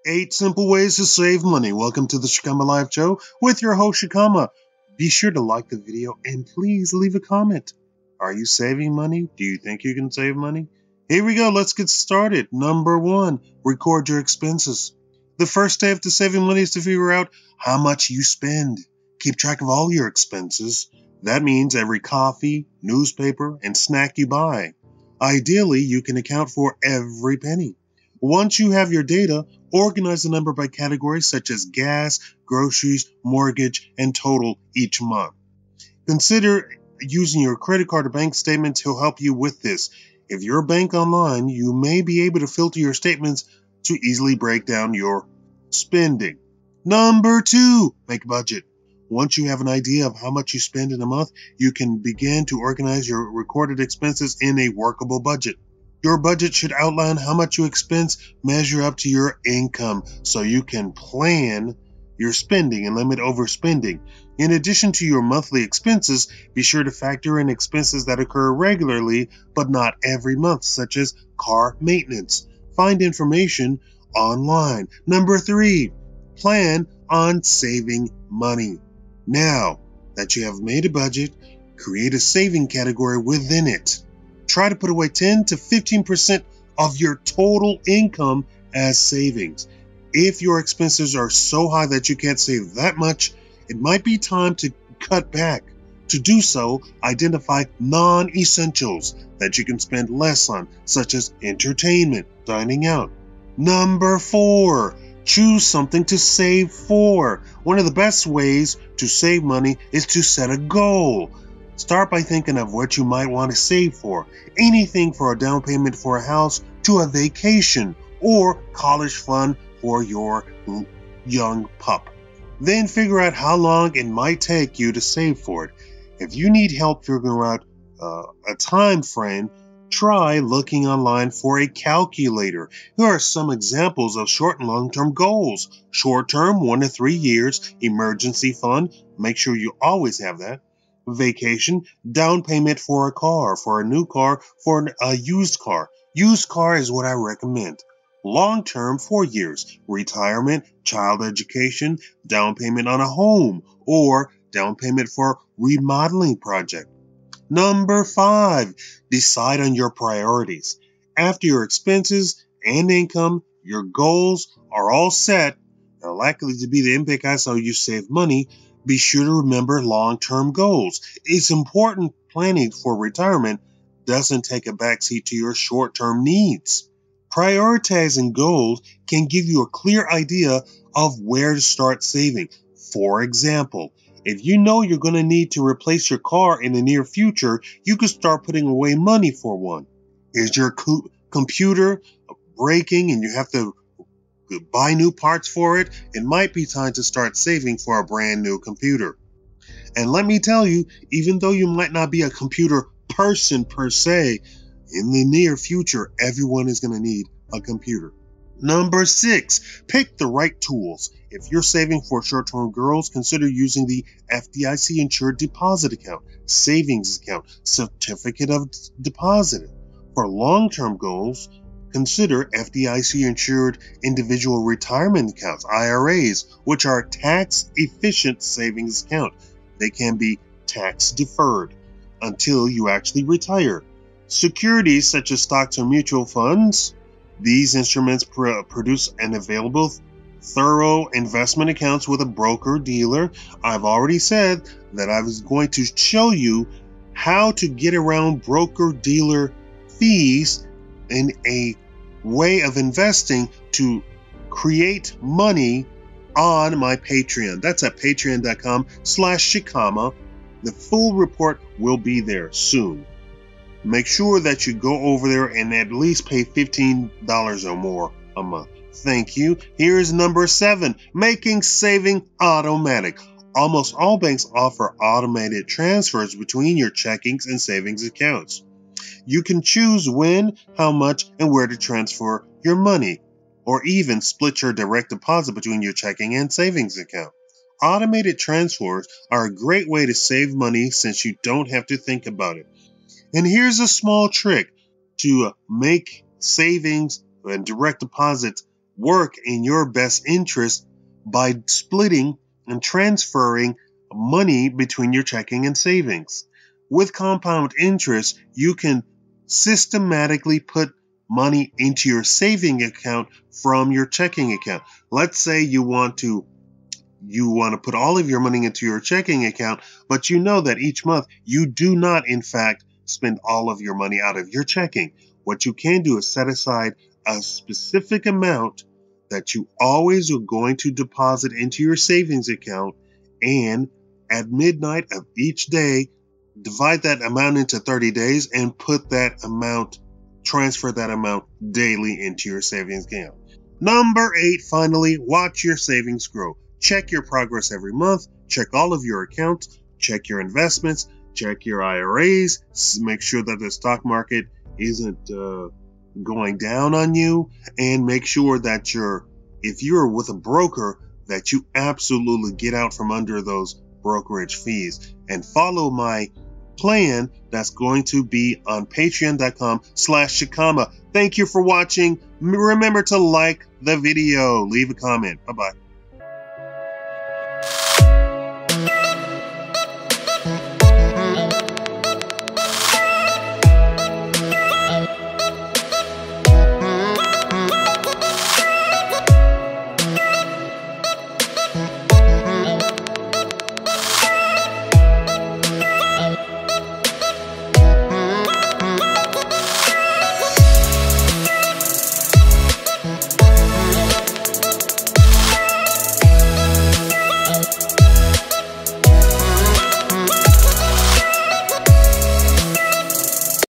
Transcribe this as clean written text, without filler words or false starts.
8 simple ways to save money. Welcome to the Shakaama Live Show with your host Shakaama. Be sure to like the video and please leave a comment. Are you saving money? Do you think you can save money? Here we go. Let's get started. Number 1, record your expenses. The first step to saving money is to figure out how much you spend. Keep track of all your expenses. That means every coffee, newspaper, and snack you buy. Ideally, you can account for every penny. Once you have your data, organize the number by categories such as gas, groceries, mortgage, and total each month. Consider using your credit card or bank statement to help you with this. If you're a bank online, you may be able to filter your statements to easily break down your spending. Number 2, make a budget. Once you have an idea of how much you spend in a month, you can begin to organize your recorded expenses in a workable budget. Your budget should outline how much you expense, measure up to your income, so you can plan your spending and limit overspending. In addition to your monthly expenses, be sure to factor in expenses that occur regularly but not every month, such as car maintenance. Find information online. Number 3, plan on saving money. Now that you have made a budget, create a saving category within it. Try to put away 10 to 15% of your total income as savings. If your expenses are so high that you can't save that much, it might be time to cut back. To do so, identify non-essentials that you can spend less on, such as entertainment, dining out. Number 4, choose something to save for. One of the best ways to save money is to set a goal. Start by thinking of what you might want to save for. Anything from a down payment for a house to a vacation or college fund for your young pup. Then figure out how long it might take you to save for it. If you need help figuring out a time frame, try looking online for a calculator. Here are some examples of short and long-term goals. Short-term, 1 to 3 years. Emergency fund, make sure you always have that. Vacation, down payment for a car, for a new car, for a used car. Used car is what I recommend. Long-term, 4 years. Retirement, child education, down payment on a home, or down payment for remodeling project. Number 5, decide on your priorities. After your expenses and income, your goals are all set, and likely to be the impetus how you save money, be sure to remember long-term goals. It's important planning for retirement doesn't take a backseat to your short-term needs. Prioritizing goals can give you a clear idea of where to start saving. For example, if you know you're going to need to replace your car in the near future, you can start putting away money for one. Is your computer breaking and you have to buy new parts for it? It might be time to start saving for a brand new computer. And let me tell you, even though you might not be a computer person per se, in the near future, everyone is going to need a computer. Number 6, pick the right tools. If you're saving for short-term goals, consider using the FDIC insured deposit account, savings account, certificate of deposit. For long-term goals, consider FDIC insured individual retirement accounts, IRAs, which are tax-efficient savings accounts. They can be tax deferred until you actually retire. Securities such as stocks or mutual funds, these instruments produce an available thorough investment accounts with a broker dealer. I've already said that I was going to show you how to get around broker dealer fees in a way of investing to create money on my Patreon. That's at patreon.com/Shakaama. The full report will be there soon. Make sure that you go over there and at least pay $15 or more a month. Thank you. Here's number 7, making saving automatic. Almost all banks offer automated transfers between your checkings and savings accounts. You can choose when, how much, and where to transfer your money, or even split your direct deposit between your checking and savings account. Automated transfers are a great way to save money since you don't have to think about it. And here's a small trick to make savings and direct deposits work in your best interest by splitting and transferring money between your checking and savings. With compound interest, you can systematically put money into your saving account from your checking account. Let's say you want to put all of your money into your checking account, but you know that each month you do not, in fact, spend all of your money out of your checking. What you can do is set aside a specific amount that you always are going to deposit into your savings account, and at midnight of each day, divide that amount into 30 days and transfer that amount daily into your savings account. Number 8, finally, watch your savings grow. Check your progress every month. Check all of your accounts. Check your investments. Check your IRAs. Make sure that the stock market isn't going down on you. And make sure that if you're with a broker, that you absolutely get out from under those brokerage fees. And follow my plan that's going to be on patreon.com/Shakaama. Thank you for watching. Remember to like the video. Leave a comment. Bye-bye.